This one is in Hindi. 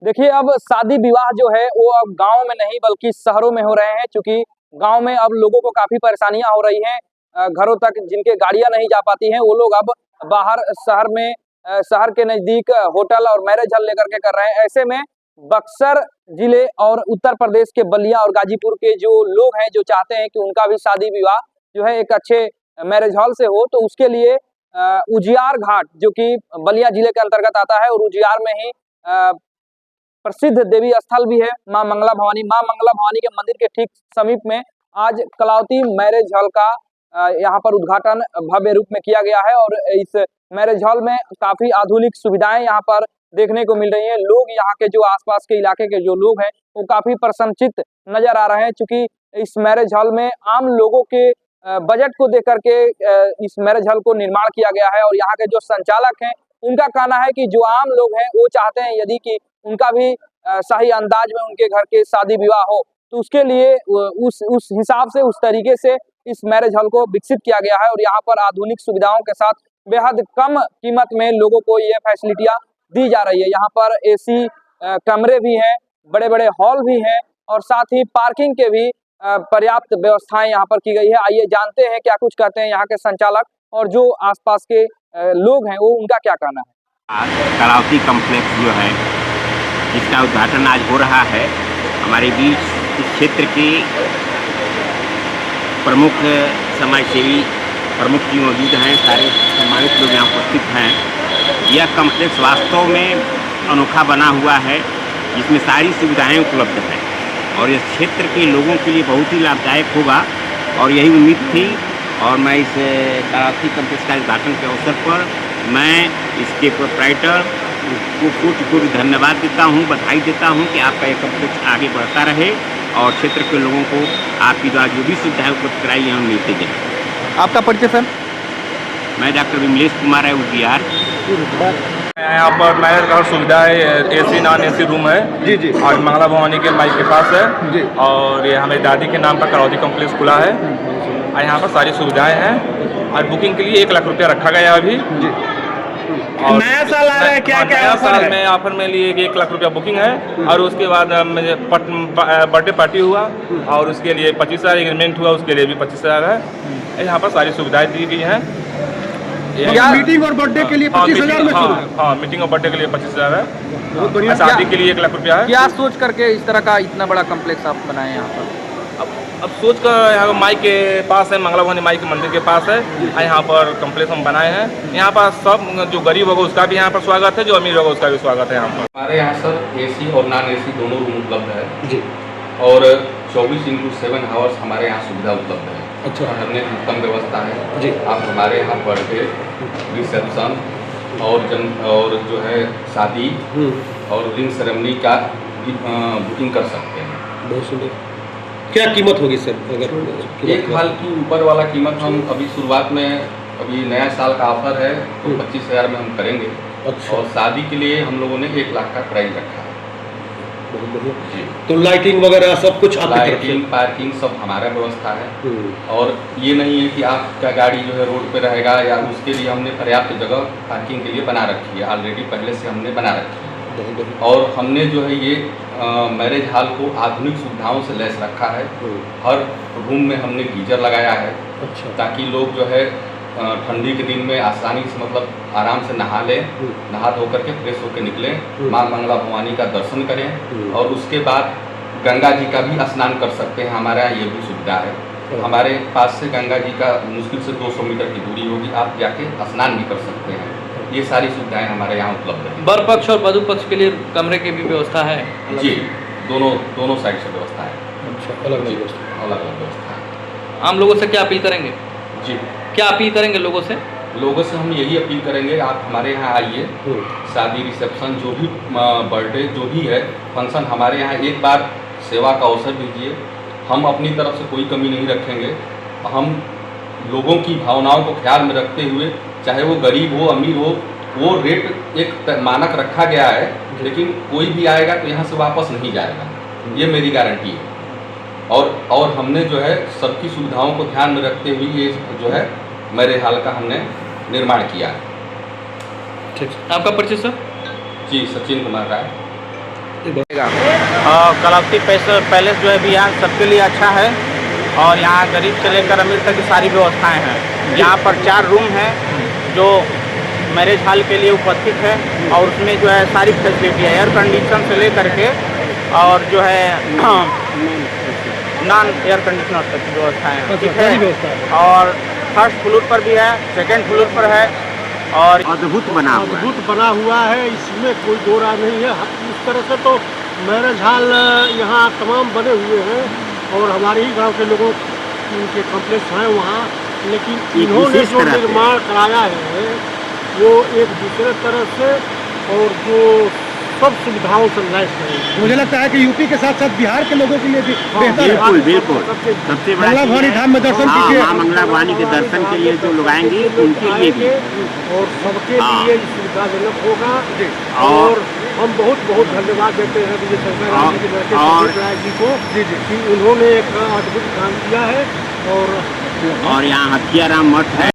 देखिए, अब शादी विवाह जो है वो अब गाँव में नहीं बल्कि शहरों में हो रहे हैं, चूँकि गाँव में अब लोगों को काफ़ी परेशानियाँ हो रही हैं। घरों तक जिनके गाड़ियाँ नहीं जा पाती हैं, वो लोग अब बाहर शहर में शहर के नज़दीक होटल और मैरिज हॉल लेकर के कर रहे हैं। ऐसे में बक्सर जिले और उत्तर प्रदेश के बलिया और गाजीपुर के जो लोग हैं, जो चाहते हैं कि उनका भी शादी विवाह जो है एक अच्छे मैरिज हॉल से हो, तो उसके लिए उजियार घाट जो कि बलिया जिले के अंतर्गत आता है और उजियार में ही प्रसिद्ध देवी स्थल भी है मां मंगला भवानी। मां मंगला भवानी के मंदिर के ठीक समीप में आज कलावती मैरिज हॉल का यहाँ पर उद्घाटन भव्य रूप में किया गया है और इस मैरिज हॉल में काफी आधुनिक सुविधाएं यहाँ पर देखने को मिल रही हैं। लोग यहाँ के जो आसपास के इलाके के जो लोग हैं वो काफी प्रसन्नचित्त नजर आ रहे हैं, चूंकि इस मैरिज हॉल में आम लोगों के बजट को देख करके इस मैरिज हॉल को निर्माण किया गया है और यहाँ के जो संचालक हैं उनका कहना है कि जो आम लोग हैं वो चाहते हैं यदि कि उनका भी सही अंदाज में उनके घर के शादी विवाह हो, तो उसके लिए उस हिसाब से उस तरीके से इस मैरिज हॉल को विकसित किया गया है और यहाँ पर आधुनिक सुविधाओं के साथ बेहद कम कीमत में लोगों को ये फैसिलिटियाँ दी जा रही है। यहाँ पर एसी कमरे भी हैं, बड़े बड़े हॉल भी हैं और साथ ही पार्किंग के भी पर्याप्त व्यवस्थाएं यहाँ पर की गई है। आइए जानते हैं क्या कुछ कहते हैं यहाँ के संचालक और जो आसपास के लोग हैं वो उनका क्या कहना है। कलावती कॉम्प्लेक्स जो है जिसका उद्घाटन आज हो रहा है, हमारे बीच इस क्षेत्र के प्रमुख समाजसेवी प्रमुख भी मौजूद हैं, सारे सम्मानित लोग यहाँ उपस्थित हैं। यह कॉम्प्लेक्स वास्तव में अनोखा बना हुआ है जिसमें सारी सुविधाएं उपलब्ध हैं और इस क्षेत्र के लोगों के लिए बहुत ही लाभदायक होगा और यही उम्मीद थी। और मैं इस कलावती कॉम्प्लेक्स का उद्घाटन के अवसर पर मैं इसके प्रोप्राइटर को कोटि धन्यवाद देता हूं, बधाई देता हूं कि आपका ये कॉम्प्लेक्स आगे बढ़ता रहे और क्षेत्र के लोगों को आपकी द्वारा जो भी सुविधाएं उपलब्ध कराई हम मिलते जाए। आपका परिचय सर? मैं डॉक्टर विमलेश कुमार है, उजियार। यहाँ पर मैरिज हॉल सुविधा है, एसी नॉन एसी रूम है जी जी और मंगला भवानी के माई के पास है जी। और ये हमारी दादी के नाम पर कलावती कॉम्प्लेक्स खुला है और यहाँ पर सारी सुविधाएं हैं और बुकिंग के लिए 1 लाख रुपया रखा गया अभी जी। और नया साल आ रहा है, क्या क्या नया साल में ऑफर में लिए 1 लाख रुपया बुकिंग है और उसके बाद मुझे बर्थडे पार्टी हुआ और उसके लिए 25,000 एग्रीमेंट हुआ, उसके लिए भी 25,000 है। यहाँ पर सारी सुविधाएं दी गई हैं। मीटिंग और बर्थडे के लिए 25,000 में शुरू है? हाँ, मीटिंग और बर्थडे के लिए 25,000 है। बहुत बढ़िया। शादी के लिए 1 लाख रुपया है। क्या सोच करके इस तरह का इतना बड़ा कॉम्प्लेक्स आप बनाए यहाँ पर? अब सोच कर यहाँ माई के पास है, मंगला भवानी माई के मंदिर के पास है, यहाँ पर कॉम्प्लेक्स हम बनाए हैं। यहाँ पर सब जो गरीब होगा उसका भी यहाँ पर स्वागत है, जो अमीर होगा उसका भी स्वागत है। यहाँ पर हमारे यहाँ सर एसी और नॉन एसी दोनों रूम उपलब्ध है जी और 24/7 आवर्स हमारे यहाँ सुविधा उपलब्ध है। अच्छा। रहने की उत्तम व्यवस्था है जी। आप हमारे यहाँ बर्थडे, रिसेप्शन और जो है शादी और रिंग सेरेमनी का बुकिंग कर सकते हैं। बहुत सुंदर। क्या कीमत होगी सर? अगर एक हाल की ऊपर वाला कीमत हम अभी शुरुआत में, अभी नया साल का ऑफर है तो 25,000 में हम करेंगे। अच्छा। और शादी के लिए हम लोगों ने 1 लाख का प्राइस रखा है। बहुत बढ़िया जी। तो लाइटिंग वगैरह सब कुछ आपकी तरफ से? लाइटिंग, पार्किंग सब हमारा व्यवस्था है और ये नहीं है कि आपका गाड़ी जो है रोड पे रहेगा या उसके लिए हमने पर्याप्त जगह पार्किंग के लिए बना रखी है, ऑलरेडी पहले से हमने बना रखी है। और हमने जो है ये मैरिज हॉल को आधुनिक सुविधाओं से लैस रखा है। हर रूम में हमने गीजर लगाया है। अच्छा। ताकि लोग जो है ठंडी के दिन में आसानी से मतलब आराम से नहा लें, नहा धो करके फ्रेश होकर निकलें, माँ मंगला भवानी का दर्शन करें और उसके बाद गंगा जी का भी स्नान कर सकते हैं। हमारे यहाँ ये भी सुविधा है। हमारे पास से गंगा जी का मुश्किल से 200 मीटर की दूरी होगी, आप जाके स्नान भी कर सकते हैं। ये सारी सुविधाएं हमारे यहाँ उपलब्ध है। वर पक्ष और वधु पक्ष के लिए कमरे की भी व्यवस्था है? जी, दोनों साइड से व्यवस्था है। अच्छा, अलग अलग व्यवस्था? अलग अलग व्यवस्था है। आम लोगों से क्या अपील करेंगे? जी, क्या अपील करेंगे लोगों से? लोगों से हम यही अपील करेंगे, आप हमारे यहाँ आइए, शादी, रिसेप्शन, जो भी बर्थडे जो भी है फंक्शन, हमारे यहाँ एक बार सेवा का अवसर दीजिए। हम अपनी तरफ से कोई कमी नहीं रखेंगे। हम लोगों की भावनाओं को ख्याल में रखते हुए, चाहे वो गरीब हो अमीर हो, वो रेट एक मानक रखा गया है, लेकिन कोई भी आएगा तो यहाँ से वापस नहीं जाएगा, ये मेरी गारंटी है। और हमने जो है सबकी सुविधाओं को ध्यान में रखते हुए ये जो है मैरिज हॉल का हमने निर्माण किया है। ठीक। आपका परिचय सर? जी, सचिन कुमार राय। कलावती पैलेस जो है बिहार सबके लिए अच्छा है और यहाँ गरीब से लेकर अमीर तक की सारी व्यवस्थाएं हैं। यहाँ पर 4 रूम हैं जो मैरिज हॉल के लिए उपस्थित है और उसमें जो है सारी फैसिलिटी है, एयर कंडीशन से लेकर के और जो है नॉन एयर कंडीशनर तक की व्यवस्थाएं हैं, ठीक है। और फर्स्ट फ्लोर पर भी है, सेकेंड फ्लोर पर है और अद्भुत बना हुआ है। अद्भुत बना हुआ है, इसमें कोई दो राय नहीं है। इस तरह से तो मैरिज हॉल यहाँ तमाम बने हुए हैं और हमारे ही गांव के लोगों के कॉम्प्लेक्स हैं वहाँ, लेकिन इन्होंने जो निर्माण कराया है वो एक दूसरे तरह से और जो सब सुविधाओं से लैस है। मुझे लगता है कि यूपी के साथ साथ बिहार के लोगों के लिए भी बेहतर है। बिल्कुल बिल्कुल, सबसे बड़ा मंगला भवानी धाम में दर्शन कीजिए। मां मंगला भवानी के दर्शन के लिए जो लोग आएंगे उनके लिए भी और सबके लिए सुविधाजनक होगा और हम बहुत बहुत धन्यवाद देते हैं विजय शंकर राय जी के लड़के संदीप राय जी को कि उन्होंने एक अद्भुत काम किया है। और यहाँ हथियाराम मठ है।